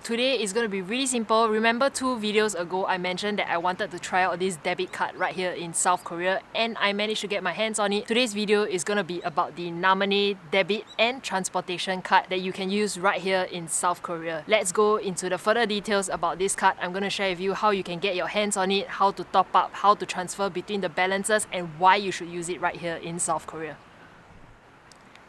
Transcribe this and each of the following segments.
today is going to be really simple. Remember 2 videos ago I mentioned that I wanted to try out this debit card right here in South Korea, and I managed to get my hands on it. Today's video is going to be about the Namane debit and transportation card that you can use right here in South Korea. Let's go into the further details about this card. I'm going to share with you how you can get your hands on it, how to top up, how to transfer between the balances, and why you should use it right here in South Korea.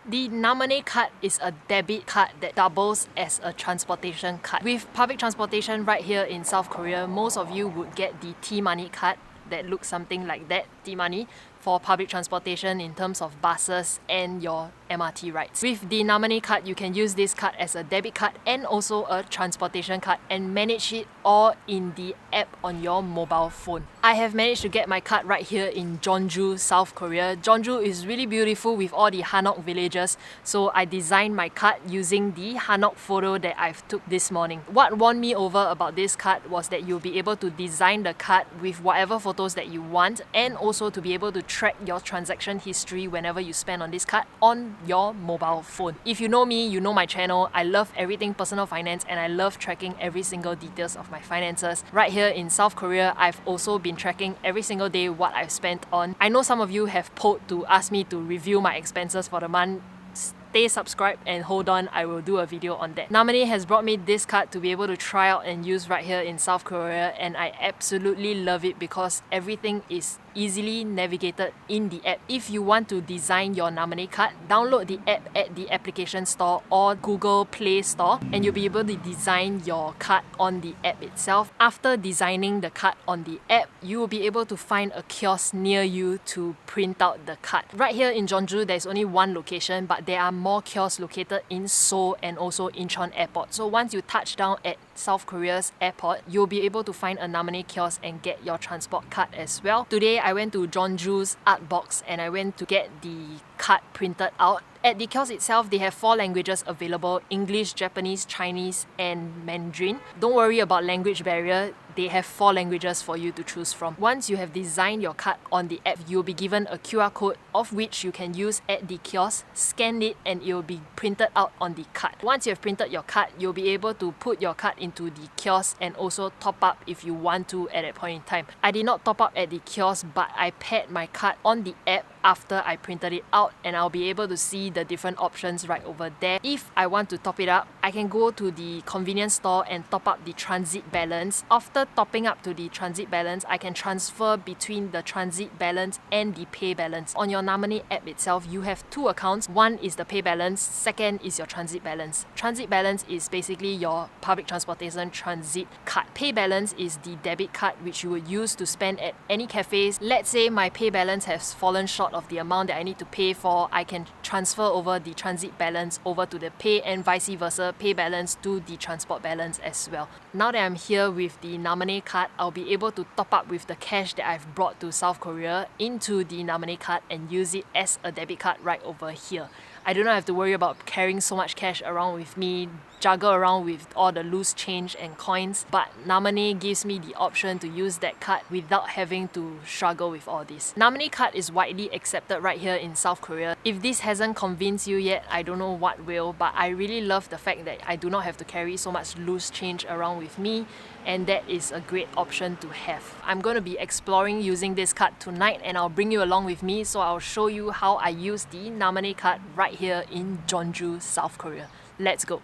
The Namane card is a debit card that doubles as a transportation card. With public transportation right here in South Korea, most of you would get the T-money card that looks something like that, T-money, for public transportation in terms of buses and your MRT rides. With the Namane card, you can use this card as a debit card and also a transportation card and manage it all in the app on your mobile phone. I have managed to get my card right here in Jeonju, South Korea. Jeonju is really beautiful with all the Hanok villages, so I designed my card using the Hanok photo that I've took this morning. What won me over about this card was that you'll be able to design the card with whatever photos that you want, and also to be able to track your transaction history whenever you spend on this card on your mobile phone. If you know me, you know my channel. I love everything personal finance and I love tracking every single details of my finances. Right here in South Korea, I've also been tracking every single day what I've spent on. I know some of you have polled to ask me to review my expenses for the month. Stay subscribed and hold on, I will do a video on that. Namane has brought me this card to be able to try out and use right here in South Korea, and I absolutely love it because everything is easily navigated in the app. If you want to design your Namane card, download the app at the application store or Google Play Store and you'll be able to design your card on the app itself. After designing the card on the app, you will be able to find a kiosk near you to print out the card. Right here in Jeonju, there's only one location, but there are more kiosks located in Seoul and also Incheon Airport. So once you touch down at South Korea's airport, you'll be able to find a Namane kiosk and get your transport card as well. Today I went to Jeonju's art box and I went to get the card printed out. At the kiosk itself, they have 4 languages available: English, Japanese, Chinese, and Mandarin. Don't worry about language barrier. They have 4 languages for you to choose from. Once you have designed your card on the app, you'll be given a QR code of which you can use at the kiosk, scan it, and it will be printed out on the card. Once you have printed your card, you'll be able to put your card into the kiosk and also top up if you want to at that point in time. I did not top up at the kiosk, but I paired my card on the app after I printed it out, and I'll be able to see the different options right over there. If I want to top it up, I can go to the convenience store and top up the transit balance. After topping up to the transit balance, I can transfer between the transit balance and the pay balance. On your Namane app itself, you have 2 accounts. One is the pay balance, second is your transit balance. Transit balance is basically your public transportation transit card. Pay balance is the debit card which you would use to spend at any cafes. Let's say my pay balance has fallen short of the amount that I need to pay for, I can transfer over the transit balance over to the pay, and vice versa, pay balance to the transport balance as well. Now that I'm here with the Namane card, I'll be able to top up with the cash that I've brought to South Korea into the Namane card and use it as a debit card right over here. I do not have to worry about carrying so much cash around with me, juggle around with all the loose change and coins, but Namane gives me the option to use that card without having to struggle with all this. Namane card is widely accepted right here in South Korea. If this hasn't convinced you yet, I don't know what will, but I really love the fact that I do not have to carry so much loose change around with me, and that is a great option to have. I'm going to be exploring using this card tonight and I'll bring you along with me, so I'll show you how I use the Namane card right here in Jeonju, South Korea. Let's go!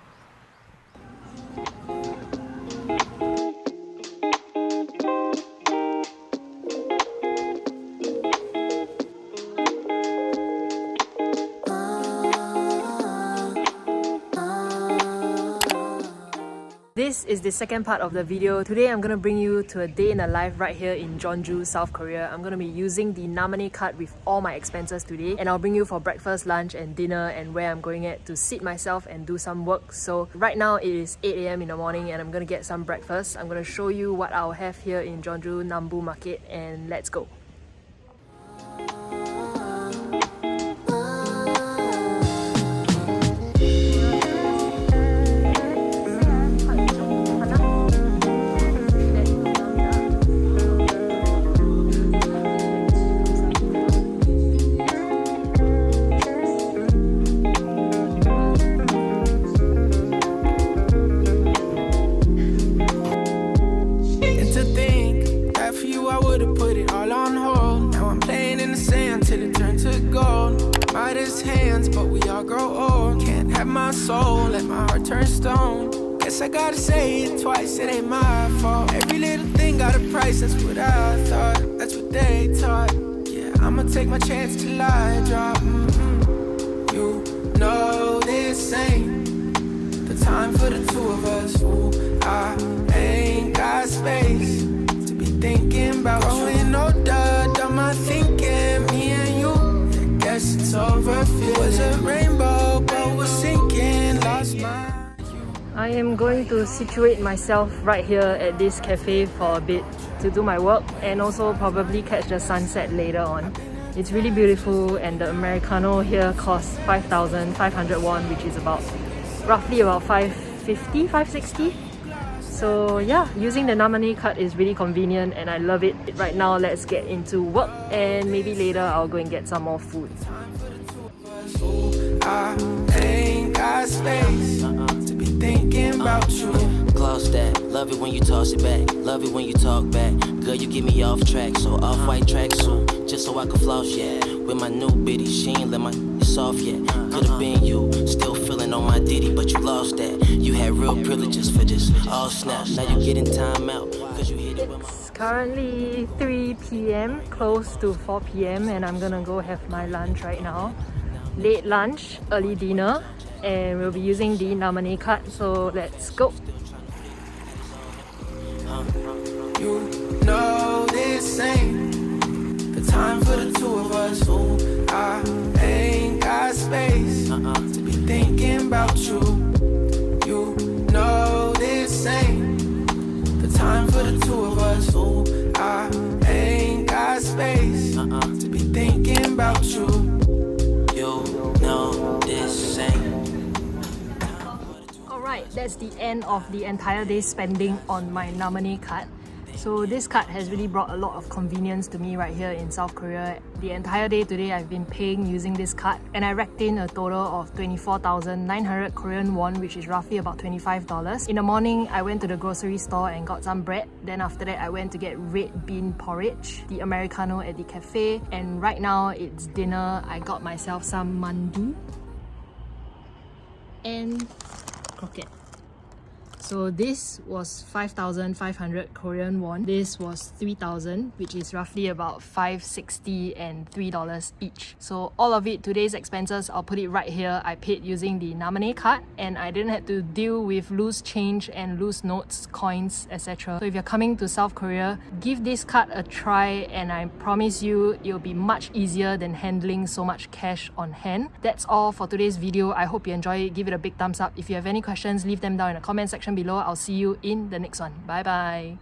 This is the second part of the video. Today I'm going to bring you to a day in the life right here in Jeonju, South Korea. I'm going to be using the Namane card with all my expenses today, and I'll bring you for breakfast, lunch and dinner and where I'm going at to sit myself and do some work. So right now it is 8 AM in the morning and I'm going to get some breakfast. I'm going to show you what I'll have here in Jeonju Nambu Market, and let's go. turn stone. Guess I gotta say it twice, it ain't my fault. Every little thing got a price, that's what I thought, that's what they taught. Yeah, I'ma take my chance till I drop. You know this ain't the time for the two of us. Ooh, I ain't got space to be thinking about growing older, done my thinking, me and you. Yeah, guess it's over. It was a rainbow, but we're sinking, lost my. I am going to situate myself right here at this cafe for a bit to do my work and also probably catch the sunset later on. It's really beautiful and the Americano here costs 5,500 won, which is roughly about 550, 560. So yeah, using the Namane card is really convenient and I love it. Right now, let's get into work and maybe later I'll go and get some more food. I ain't got space to be thinking about you. Gloss that, love it when you toss it back, love it when you talk back. Girl, you get me off track, so off-white tracksuit, just so I can floss, yeah. With my new bitty, she ain't let my soft yet. Could've been you, still feeling on my ditty, but you lost that. You had real privileges for this, all snap. Now you getting time out, cause you hit it with my... It's currently 3 p.m, close to 4 p.m, and I'm gonna go have my lunch right now. Late lunch, early dinner, and we'll be using the Namane card, so let's go. You know this ain't the time for the two of us. Ooh, I ain't got space to be thinking about you. You know this ain't the time for the two of us. Ooh, I ain't got space to be thinking about you. Alright, that's the end of the entire day spending on my Namane card. So this card has really brought a lot of convenience to me right here in South Korea. The entire day today I've been paying using this card and I racked in a total of 24,900 Korean won, which is roughly about $25. In the morning, I went to the grocery store and got some bread. Then after that, I went to get red bean porridge, the Americano at the cafe. And right now it's dinner. I got myself some mandu and croquette. So this was 5,500 Korean won. This was 3,000, which is roughly about $5.60 and $3 each. So all of it, today's expenses, I'll put it right here. I paid using the Namane card and I didn't have to deal with loose change and loose notes, coins, etc. So if you're coming to South Korea, give this card a try and I promise you it'll be much easier than handling so much cash on hand. That's all for today's video. I hope you enjoy it. Give it a big thumbs up. If you have any questions, leave them down in the comment section below. I'll see you in the next one. Bye bye.